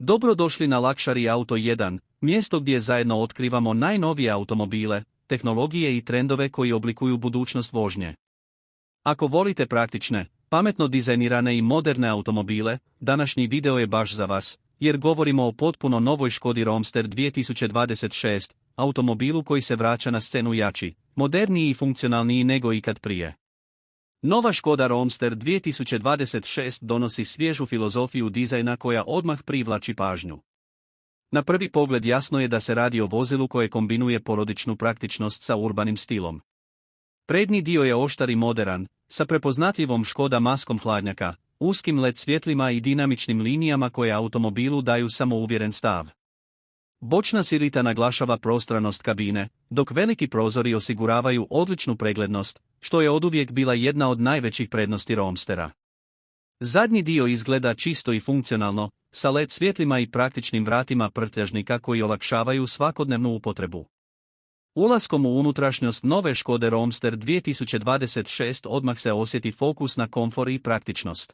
Dobrodošli na Luxury Auto 1, mjesto gdje zajedno otkrivamo najnovije automobile, tehnologije i trendove koji oblikuju budućnost vožnje. Ako volite praktične, pametno dizajnirane i moderne automobile, današnji video je baš za vas, jer govorimo o potpuno novoj Škodi Roadster 2026, automobilu koji se vraća na scenu jači, moderniji i funkcionalniji nego ikad prije. Nova Škoda Roadster 2026 donosi svježu filozofiju dizajna koja odmah privlači pažnju. Na prvi pogled jasno je da se radi o vozilu koje kombinuje porodičnu praktičnost sa urbanim stilom. Prednji dio je oštar i moderan, sa prepoznatljivom Škoda maskom hladnjaka, uskim LED svjetlima i dinamičnim linijama koje automobilu daju samouvjeren stav. Bočna sirita naglašava prostranost kabine, dok veliki prozori osiguravaju odličnu preglednost, što je oduvijek bila jedna od najvećih prednosti Roadstera. Zadnji dio izgleda čisto i funkcionalno, sa LED svjetlima i praktičnim vratima prtljažnika koji olakšavaju svakodnevnu upotrebu. Ulaskom u unutrašnjost nove Škode Roadster 2026 odmah se osjeti fokus na komfor i praktičnost.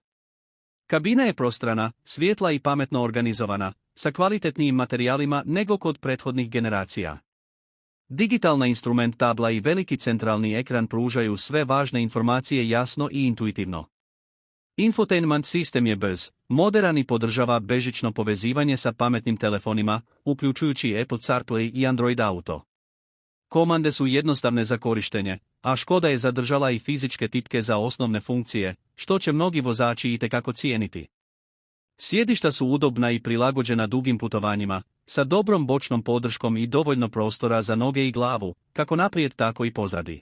Kabina je prostrana, svijetla i pametno organizovana, sa kvalitetnijim materijalima nego kod prethodnih generacija. Digitalna instrument tabla i veliki centralni ekran pružaju sve važne informacije jasno i intuitivno. Infotainment sistem je brz, moderan i podržava bežično povezivanje sa pametnim telefonima, uključujući Apple CarPlay i Android Auto. Komande su jednostavne za korištenje, a Škoda je zadržala i fizičke tipke za osnovne funkcije, što će mnogi vozači itekako cijeniti. Sjedišta su udobna i prilagođena dugim putovanjima, sa dobrom bočnom podrškom i dovoljno prostora za noge i glavu, kako naprijed tako i pozadi.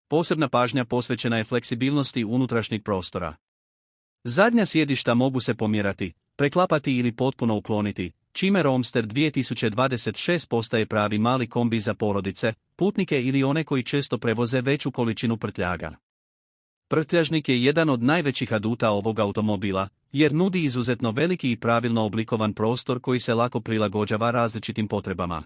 Posebna pažnja posvećena je fleksibilnosti unutrašnjeg prostora. Zadnja sjedišta mogu se pomjerati, preklapati ili potpuno ukloniti, čime Roadster 2026 postaje pravi mali kombi za porodice, putnike ili one koji često prevoze veću količinu prtljaga. Prtljažnik je jedan od najvećih aduta ovog automobila, jer nudi izuzetno veliki i pravilno oblikovan prostor koji se lako prilagođava različitim potrebama.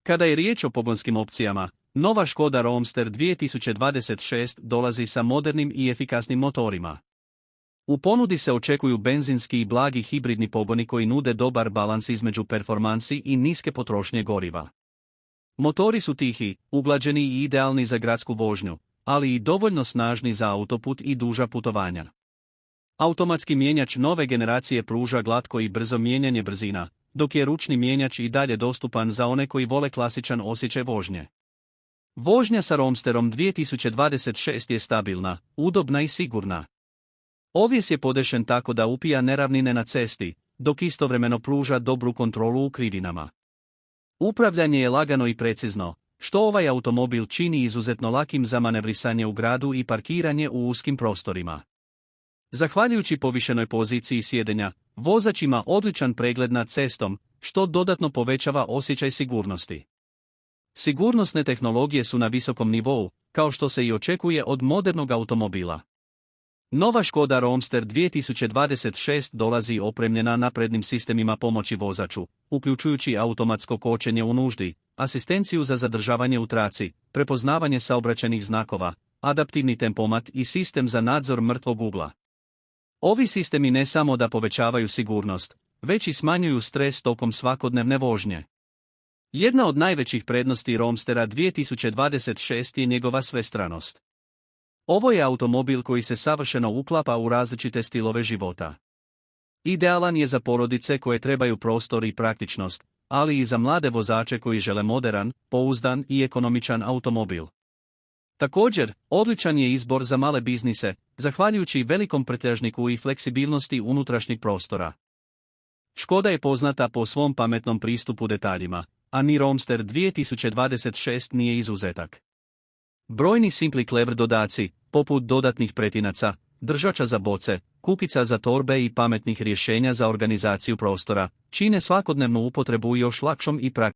Kada je riječ o pogonskim opcijama, nova Škoda Roadster 2026 dolazi sa modernim i efikasnim motorima. U ponudi se očekuju benzinski i blagi hibridni pogoni koji nude dobar balans između performansi i niske potrošnje goriva. Motori su tihi, uglađeni i idealni za gradsku vožnju, ali i dovoljno snažni za autoput i duža putovanja. Automatski mijenjač nove generacije pruža glatko i brzo mijenjanje brzina, dok je ručni mijenjač i dalje dostupan za one koji vole klasičan osjećaj vožnje. Vožnja sa Roadsterom 2026 je stabilna, udobna i sigurna. Ovjes je podešen tako da upija neravnine na cesti, dok istovremeno pruža dobru kontrolu u krivinama. Upravljanje je lagano i precizno, što ovaj automobil čini izuzetno lakim za manevrisanje u gradu i parkiranje u uskim prostorima. Zahvaljujući povišenoj poziciji sjedenja, vozač ima odličan pregled nad cestom, što dodatno povećava osjećaj sigurnosti. Sigurnosne tehnologije su na visokom nivou, kao što se i očekuje od modernog automobila. Nova Škoda Roadster 2026 dolazi opremljena naprednim sistemima pomoći vozaču, uključujući automatsko kočenje u nuždi, asistenciju za zadržavanje u traci, prepoznavanje saobraćajnih znakova, adaptivni tempomat i sistem za nadzor mrtvog ugla. Ovi sistemi ne samo da povećavaju sigurnost, već i smanjuju stres tokom svakodnevne vožnje. Jedna od najvećih prednosti Roadstera 2026 je njegova svestranost. Ovo je automobil koji se savršeno uklapa u različite stilove života. Idealan je za porodice koje trebaju prostor i praktičnost, ali i za mlade vozače koji žele moderan, pouzdan i ekonomičan automobil. Također, odličan je izbor za male biznise, zahvaljujući velikom prtljažniku i fleksibilnosti unutrašnjeg prostora. Škoda je poznata po svom pametnom pristupu detaljima, a ni Roadster 2026 nije izuzetak. Brojni Simply Clever dodaci, poput dodatnih pretinaca, držača za boce, kukica za torbe i pametnih rješenja za organizaciju prostora, čine svakodnevnu upotrebu još lakšom i praktičnom.